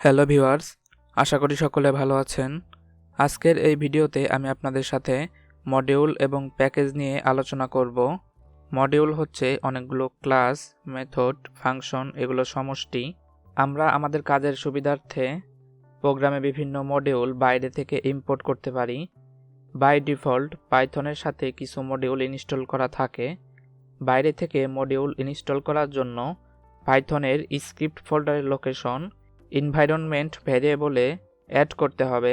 Hello viewers, আশা করি সকলে ভালো আছেন। আজকের এই ভিডিওতে আমি আপনাদের সাথে মডিউল এবং প্যাকেজ নিয়ে আলোচনা করব। মডিউল হচ্ছে অনেকগুলো ক্লাস, মেথড, ফাংশন এগুলো সমষ্টি। আমরা আমাদের কাজের সুবিধার্থে প্রোগ্রামে বিভিন্ন মডিউল বাইরে থেকে ইম্পোর্ট করতে পারি। বাই ডিফল্ট পাইথনের সাথে কিছু মডিউল ইনস্টল করা থাকে। বাইরে থেকে মডিউল ইনস্টল করার জন্য পাইথনের স্ক্রিপ্ট ফোল্ডারের লোকেশন এনভায়রনমেন্ট ভ্যারিয়েবলে অ্যাড করতে হবে।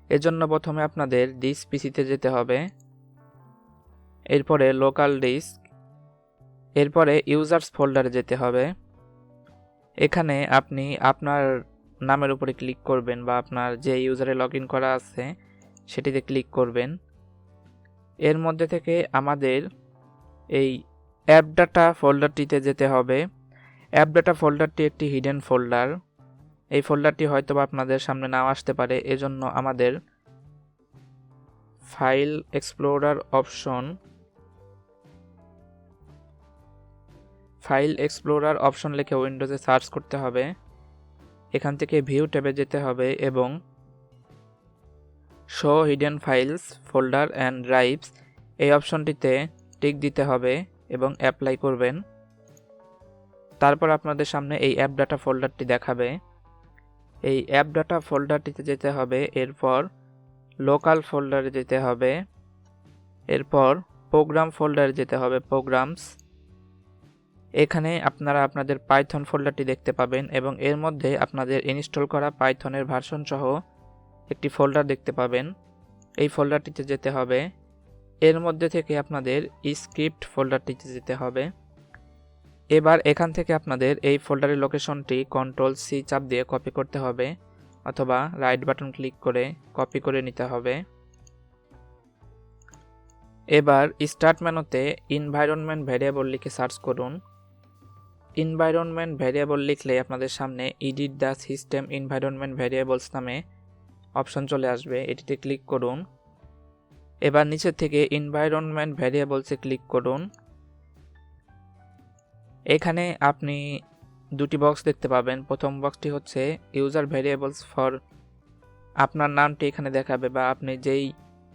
এজন্য প্রথমে আপনাদের দিস পিসিতে যেতে হবে, এরপরে লোকাল ডিস্ক, এরপরে ইউজার্স ফোল্ডারে যেতে হবে। এখানে আপনি আপনার নামের উপরে ক্লিক করবেন বা আপনার যে ইউজারে লগ ইন করা আছে সেটিতে ক্লিক করবেন। এর মধ্যে থেকে আমাদের এই অ্যাপ ডাটা ফোল্ডারটিতে যেতে হবে। অ্যাপ ডাটা ফোল্ডারটি একটি হিডেন ফোল্ডার। এই ফোল্ডারটি হয়তো আপনাদের সামনে নাও আসতে পারে, এজন্য আমাদের ফাইল এক্সপ্লোরার অপশন লিখে উইন্ডোজে সার্চ করতে হবে। এখান থেকে ভিউ ট্যাবে যেতে হবে এবং show hidden files folder and drives এই অপশনটিতে টিক দিতে হবে এবং অ্যাপ্লাই করবেন। তারপর আপনাদের সামনে এই অ্যাপ ডাটা ফোল্ডারটি দেখাবে। এই অ্যাপ ডাটা ফোল্ডারটিতে যেতে হবে, এরপর লোকাল ফোল্ডারে যেতে হবে, এরপর প্রোগ্রাম ফোল্ডারে যেতে হবে, প্রোগ্রামস। এখানে আপনারা আপনাদের পাইথন ফোল্ডারটি দেখতে পাবেন এবং এর মধ্যে আপনাদের ইনস্টল করা পাইথনের ভার্সন সহ একটি ফোল্ডার দেখতে পাবেন। এই ফোল্ডারটিতে যেতে হবে। এর মধ্যে থেকে আপনাদের স্ক্রিপ্ট ফোল্ডারটিতে যেতে হবে। এবার এখান থেকে আপনাদের এই ফোল্ডারের লোকেশনটি Ctrl+C চাপ দিয়ে কপি করতে হবে অথবা রাইট বাটন ক্লিক করে কপি করে নিতে হবে। এবার স্টার্ট মেনুতে এনভায়রনমেন্ট ভ্যারিয়েবল লিখে সার্চ করুন। এনভায়রনমেন্ট ভ্যারিয়েবল লিখলে আপনাদের সামনে edit the system environment variables নামে অপশন চলে আসবে, এটিতে ক্লিক করুন। এবার নিচে থেকে এনভায়রনমেন্ট ভ্যারিয়েবলসে ক্লিক করুন। এখানে আপনি দুটি বক্স দেখতে পাবেন। প্রথম বক্সটি হচ্ছে ইউজার ভ্যারিয়েবলস ফর, আপনার নামটি এখানে দেখাবে বা আপনি যেই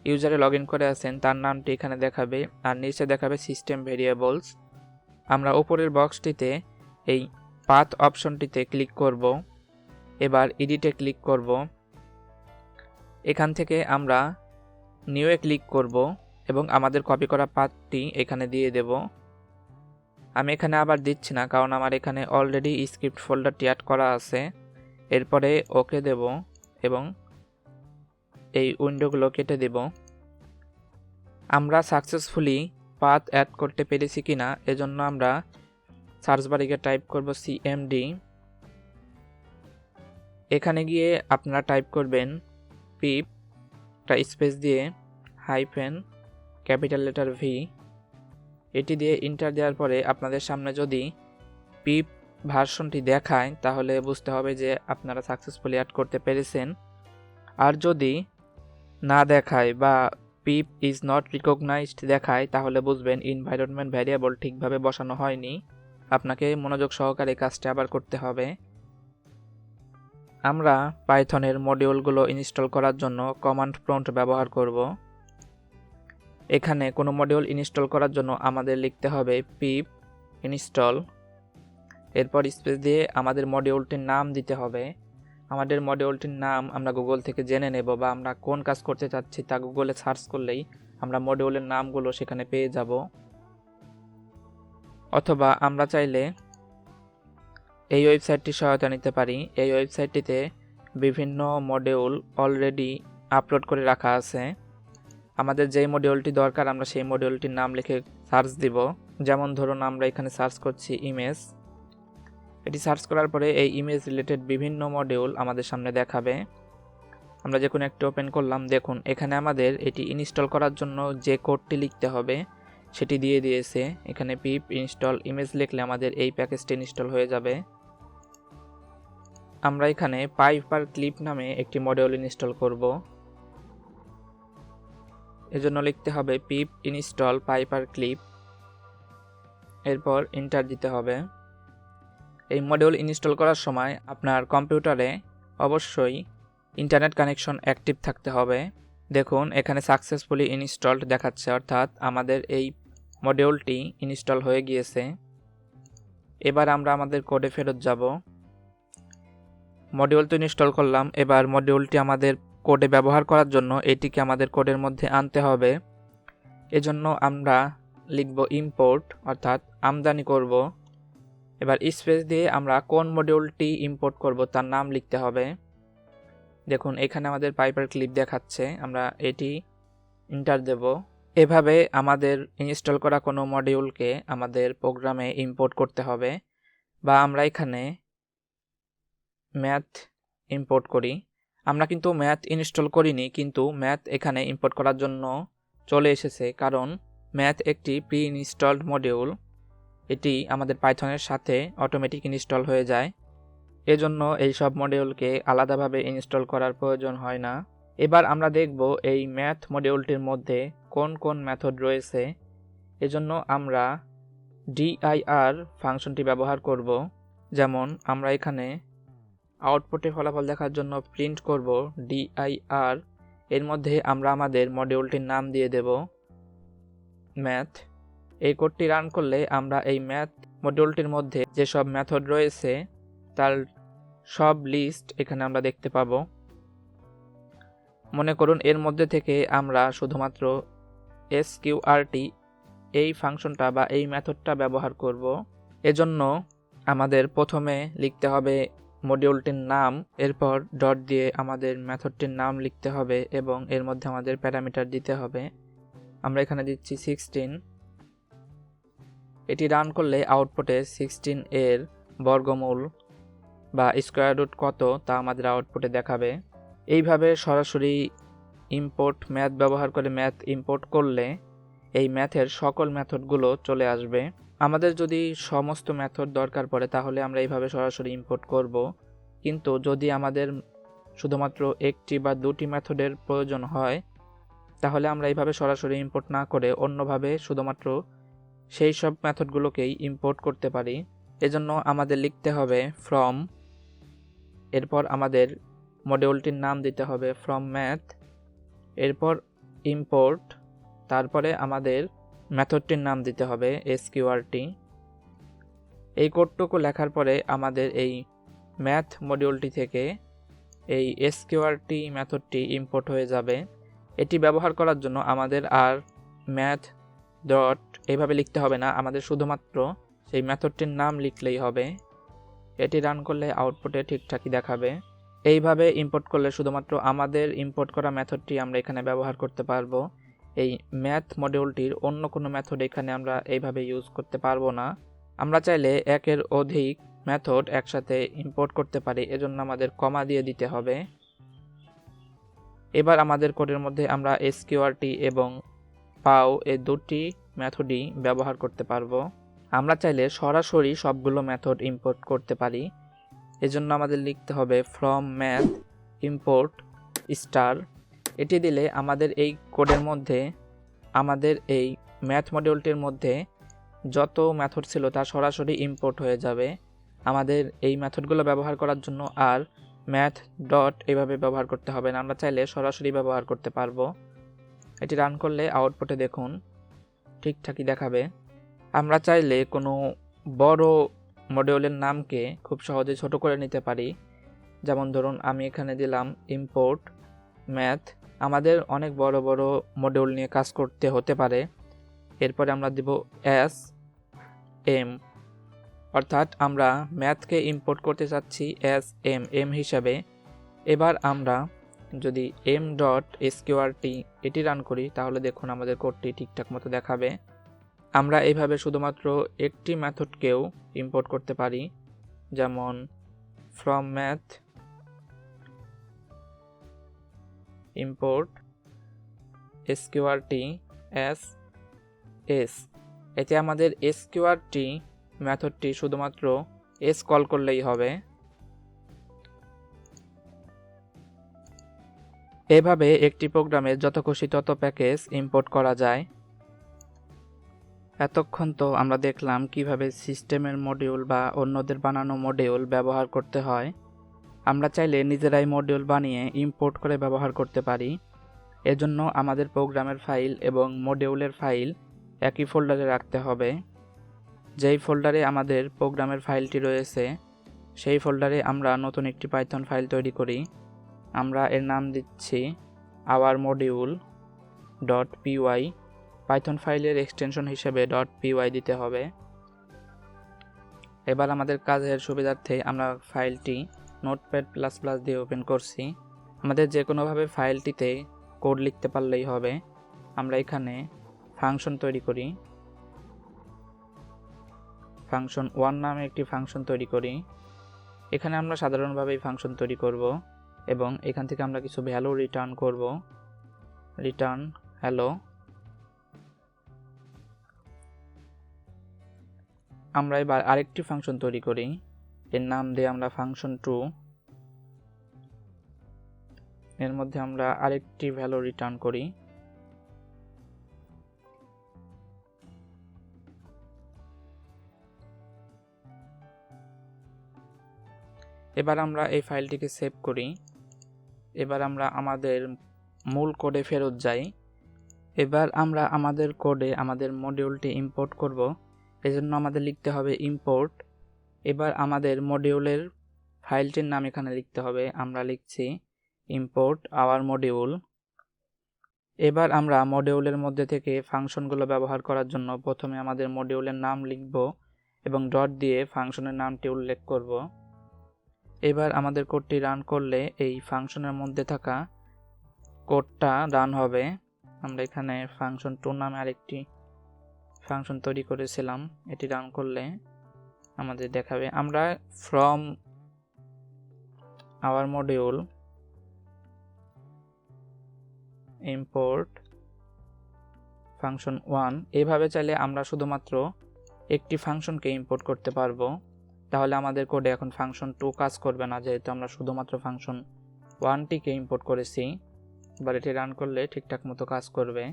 ইউজারে লগ ইন করে আছেন তার নামটি এখানে দেখাবে, আর নিচে দেখাবে সিস্টেম ভ্যারিয়েবলস। আমরা উপরের বক্সটিতে এই পাথ অপশনটিতে ক্লিক করব। এবার এডিটে ক্লিক করব। এখান থেকে আমরা নিউয়ে ক্লিক করব এবং আমাদের কপি করা পাথটি এখানে দিয়ে দেব। আমি এখানে আবার দিচ্ছি না, কারণ আমার এখানে অলরেডি স্ক্রিপ্ট ফোল্ডারটি অ্যাড করা আছে। এরপরে ওকে দেব এবং এই উইন্ডোগুলো কেটে দেব। আমরা সাকসেসফুলি পাথ অ্যাড করতে পেরেছি কিনা এজন্য আমরা সার্চ বারে গিয়ে টাইপ করব cmd। এখানে গিয়ে আপনারা টাইপ করবেন পিপ একটা স্পেস দিয়ে হাইফেন ক্যাপিটাল লেটার ভি, এটি দিয়ে এন্টার দেওয়ার পরে আপনাদের সামনে যদি পিপ ভার্সনটি দেখায় তাহলে বুঝতে হবে যে আপনারা সাকসেসফুলি অ্যাড করতে পেরেছেন। আর যদি না দেখায় বা পিপ ইজ নট রিকগনাইজড দেখায় তাহলে বুঝবেন এনভায়রনমেন্ট ভ্যারিয়েবল ঠিকভাবে বসানো হয়নি। আপনাকে মনোযোগ সহকারে কাজটা আবার করতে হবে। আমরা পাইথনের মডিউলগুলো ইনস্টল করার জন্য কমান্ড প্রম্পট ব্যবহার করব। এখানে কোনো মডিউল ইনস্টল করার জন্য আমাদের লিখতে হবে পিপ ইনস্টল, এরপর স্পেস দিয়ে আমাদের মডিউলটির নাম দিতে হবে। আমাদের মডিউলটির নাম আমরা গুগল থেকে জেনে নেব বা আমরা কোন কাজ করতে চাচ্ছি তা গুগলে সার্চ করলেই আমরা মডিউলের নামগুলো সেখানে পেয়ে যাব। অথবা আমরা চাইলে এই ওয়েবসাইটটির সহায়তা নিতে পারি। এই ওয়েবসাইটটিতে বিভিন্ন মডিউল অলরেডি আপলোড করে রাখা আছে। আমাদের যেই মডিউলটি দরকার আমরা সেই মডিউলটির নাম লিখে সার্চ দিব। যেমন ধরুন আমরা এখানে সার্চ করছি ইমেজ। এটি সার্চ করার পরে এই ইমেজ রিলেটেড বিভিন্ন মডিউল আমাদের সামনে দেখাবে। আমরা যে কোনো একটি ওপেন করলাম, দেখুন এখানে আমাদের এটি ইনস্টল করার জন্য যে কোডটি লিখতে হবে সেটি দিয়ে দিয়েছে। এখানে পিপ ইনস্টল ইমেজ লিখলে আমাদের এই প্যাকেজটি ইনস্টল হয়ে যাবে। আমরা এখানে পাইপার ক্লিপ নামে একটি মডিউল ইনস্টল করব। এজন্য লিখতে হবে পিপ ইনস্টল পাইপার ক্লিপ, এরপর এন্টার দিতে হবে। এই মডিউল ইনস্টল করার সময় আপনার কম্পিউটারে অবশ্যই ইন্টারনেট কানেকশন অ্যাক্টিভ থাকতে হবে। দেখুন এখানে সাকসেসফুলি ইনস্টলড দেখাচ্ছে, অর্থাৎ আমাদের এই মডিউলটি ইনস্টল হয়ে গিয়েছে। এবার আমরা আমাদের কোডে ফেরত যাব। মডিউল তো ইনস্টল করলাম, এবার মডিউলটি আমাদের কোডে ব্যবহার করার জন্য এটিকে আমাদের কোডের মধ্যে আনতে হবে। এজন্য আমরা লিখব ইম্পোর্ট, অর্থাৎ আমদানি করব। এবার স্পেস দিয়ে আমরা কোন মডিউলটি ইম্পোর্ট করব তার নাম লিখতে হবে। দেখুন এখানে আমাদের পাইপার ক্লিপ দেখাচ্ছে, আমরা এটি এন্টার দেব। এভাবে আমাদের ইনস্টল করা কোনো মডিউলকে আমাদের প্রোগ্রামে ইম্পোর্ট করতে হবে। বা আমরা এখানে ম্যাথ ইম্পোর্ট করি। আমরা কিন্তু ম্যাথ ইনস্টল করিনি, কিন্তু ম্যাথ এখানে ইম্পোর্ট করার জন্য চলে এসেছে, কারণ ম্যাথ একটি প্রি ইনস্টলড মডিউল। এটি আমাদের পাইথনের সাথে অটোমেটিক ইনস্টল হয়ে যায়। এজন্য এই সব মডিউলকে আলাদাভাবে ইনস্টল করার প্রয়োজন হয় না। এবার আমরা দেখব এই ম্যাথ মডিউলটির মধ্যে কোন কোন মেথড রয়েছে। এজন্য আমরা dir ফাংশনটি ব্যবহার করব। যেমন আমরা এখানে আউটপুটে ফলাফল দেখার জন্য প্রিন্ট করব dir। এর মধ্যে আমরা আমাদের মডিউলটির নাম দিয়ে দেব ম্যাথ। এই কোডটি রান করলে আমরা এই ম্যাথ মডিউলটির মধ্যে যেসব মেথড রয়েছে তার সব লিস্ট এখানে আমরা দেখতে পাব। মনে করুন এর মধ্যে থেকে আমরা শুধুমাত্র sqrt এই ফাংশনটা বা এই মেথডটা ব্যবহার করব। এজন্য আমাদের প্রথমে লিখতে হবে মডিউলটির নাম, এরপর ডট দিয়ে আমাদের মেথডটির নাম লিখতে হবে এবং এর মধ্যে আমাদের প্যারামিটার দিতে হবে। আমরা এখানে দিচ্ছি 16। এটি রান করলে আউটপুটে 16 এর বর্গমূল বা স্কোয়ার রুট কত তা আমাদের আউটপুটে দেখাবে। এইভাবে সরাসরি ইম্পোর্ট ম্যাথ ব্যবহার করে ম্যাথ ইম্পোর্ট করলে এই ম্যাথের সকল মেথডগুলো চলে আসবে। আমাদের যদি সমস্ত মেথড দরকার পড়ে তাহলে আমরা এইভাবে সরাসরি ইম্পোর্ট করব, কিন্তু যদি আমাদের শুধুমাত্র একটি বা দুটি মেথডের প্রয়োজন হয় তাহলে আমরা এইভাবে সরাসরি ইম্পোর্ট না করে অন্যভাবে শুধুমাত্র সেই সব মেথডগুলোকেই ইম্পোর্ট করতে পারি। এজন্য আমাদের লিখতে হবে ফ্রম, এরপর আমাদের মডিউলটির নাম দিতে হবে ফ্রম ম্যাথ, এরপর ইম্পোর্ট, তারপরে আমাদের মেথডটির নাম দিতে হবে sqrt। এই কোডটুকু লেখার পরে আমাদের এই ম্যাথ মডিউলটি থেকে এই sqrt মেথডটি ইম্পোর্ট হয়ে যাবে। এটি ব্যবহার করার জন্য আমাদের আর ম্যাথ ডট এইভাবে লিখতে হবে না, আমাদের শুধুমাত্র সেই মেথডটির নাম লিখলেই হবে। এটি রান করলে আউটপুটে ঠিকঠাকই দেখাবে। এইভাবে ইম্পোর্ট করলে শুধুমাত্র আমাদের ইম্পোর্ট করা মেথডটি আমরা এখানে ব্যবহার করতে পারবো। এই ম্যাথ মডিউলটির অন্য কোনো মেথড এখানে আমরা এইভাবে ইউজ করতে পারবো না। আমরা চাইলে একের অধিক মেথড একসাথে ইম্পোর্ট করতে পারি, এজন্য আমাদের কমা দিয়ে দিতে হবে। এবার আমাদের কোডের মধ্যে আমরা sqrt এবং পাও এই দুটি মেথডই ব্যবহার করতে পারবো। আমরা চাইলে সরাসরি সবগুলো মেথড ইম্পোর্ট করতে পারি। এজন্য আমাদের লিখতে হবে ফ্রম ম্যাথ ইম্পোর্ট স্টার। এটি দিলে আমাদের এই কোডের মধ্যে আমাদের এই ম্যাথ মডিউলটির মধ্যে যত মেথড ছিল তা সরাসরি ইম্পোর্ট হয়ে যাবে। আমাদের এই মেথডগুলো ব্যবহার করার জন্য আর ম্যাথ ডট এভাবে ব্যবহার করতে হবে না, আমরা চাইলে সরাসরি ব্যবহার করতে পারবো। এটি রান করলে আউটপুটে দেখুন ঠিকঠাকই দেখাবে। আমরা চাইলে কোনো বড় মডিউলের নামকে খুব সহজে ছোট করে নিতে পারি। যেমন ধরুন আমি এখানে দিলাম ইম্পোর্ট ম্যাথ। আমাদের অনেক বড় বড় মডিউল নিয়ে কাজ করতে হতে পারে। এরপরে আমরা দিব sm, অর্থাৎ আমরা ম্যাথকে ইম্পোর্ট করতে চাচ্ছি এম হিসাবে। এবার আমরা যদি m.sqrt এটি রান করি তাহলে দেখুন আমাদের কোডটি ঠিকঠাক মতো দেখাবে। আমরা এইভাবে শুধুমাত্র একটি মেথডকেও ইম্পোর্ট করতে পারি, যেমন from math import sqrt s। এতে আমাদের sqrt মেথডটি শুধুমাত্র s কল করলেই হবে। এভাবে একটি প্রোগ্রামে যত খুশি তত প্যাকেজ ইম্পোর্ট করা যায়। এতক্ষণ তো আমরা দেখলাম কিভাবে সিস্টেমের মডিউল বা অন্যদের বানানো মডিউল ব্যবহার করতে হয়। আমরা চাইলে নিজেরাই মডিউল বানিয়ে ইম্পোর্ট করে ব্যবহার করতে পারি। এজন্য আমাদের প্রোগ্রামের ফাইল এবং মডিউলের ফাইল একই ফোল্ডারে রাখতে হবে। যেই ফোল্ডারে আমাদের প্রোগ্রামের ফাইলটি রয়েছে সেই ফোল্ডারে আমরা নতুন একটি পাইথন ফাইল তৈরি করি। আমরা এর নাম দিচ্ছি আওয়ার মডিউল .py। পাইথন ফাইলের এক্সটেনশন হিসেবে .py দিতে হবে। এবার আমাদের কাজের সুবিধার্থে আমরা ফাইলটি নোটপ্যাড প্লাস প্লাস দিয়ে ওপেন করছি। আমাদের যে কোনোভাবে ফাইলটিতে কোড লিখতে পারলেই হবে। আমরা এখানে ফাংশন তৈরি করি, ফাংশন 1 নামে একটি ফাংশন তৈরি করি। এখানে আমরা সাধারণভাবেই ফাংশন তৈরি করব এবং এখান থেকে আমরা কিছু ভ্যালু রিটার্ন করব। Return hello. আমরা এবার আরেকটি ফাংশন তৈরি করি, এর নাম দিয়ে আমরা ফাংশন 2। এর মধ্যে আমরা আরেকটি ভ্যালু রিটার্ন করি। এবার আমরা এই ফাইলটিকে সেভ করি। এবার আমরা আমাদের মূল কোডে ফেরত যাই। এবার আমরা আমাদের কোডে আমাদের মডিউলটি ইম্পোর্ট করব। এজন্য আমাদের লিখতে হবে ইম্পোর্ট। এবার আমাদের মডিউলের ফাইলটির নাম এখানে লিখতে হবে। আমরা লিখছি ইম্পোর্ট আওয়ার মডিউল। এবার আমরা মডিউলের মধ্যে থেকে ফাংশনগুলো ব্যবহার করার জন্য প্রথমে আমাদের মডিউলের নাম লিখব এবং ডট দিয়ে ফাংশনের নামটি উল্লেখ করব। এবার আমাদের কোডটি রান করলে এই ফাংশনের মধ্যে থাকা কোডটা রান হবে। আমরা এখানে ফাংশন 2 নামে আরেকটি ফাংশন তৈরি করেছিলাম, এটি রান করলে আমাদের দেখাবে আমরা from our module import function 1। এইভাবে চাইলে আমরা শুধুমাত্র একটি ফাংশনকে ইম্পোর্ট করতে পারবো। তাহলে আমাদের কোডে এখন ফাংশন 2 কাজ করবে না, যেহেতু আমরা শুধুমাত্র ফাংশন 1টিকে ইম্পোর্ট করেছি। এবার এটি রান করলে ঠিকঠাক মতো কাজ করবে।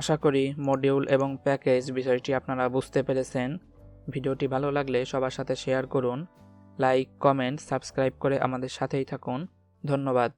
আশা করি মডিউল এবং প্যাকেজ বিষয়টি আপনারা বুঝতে পেরেছেন। ভিডিওটি ভালো লাগলে সবার সাথে শেয়ার করুন, লাইক, কমেন্ট, সাবস্ক্রাইব করে আমাদের সাথেই থাকুন। ধন্যবাদ।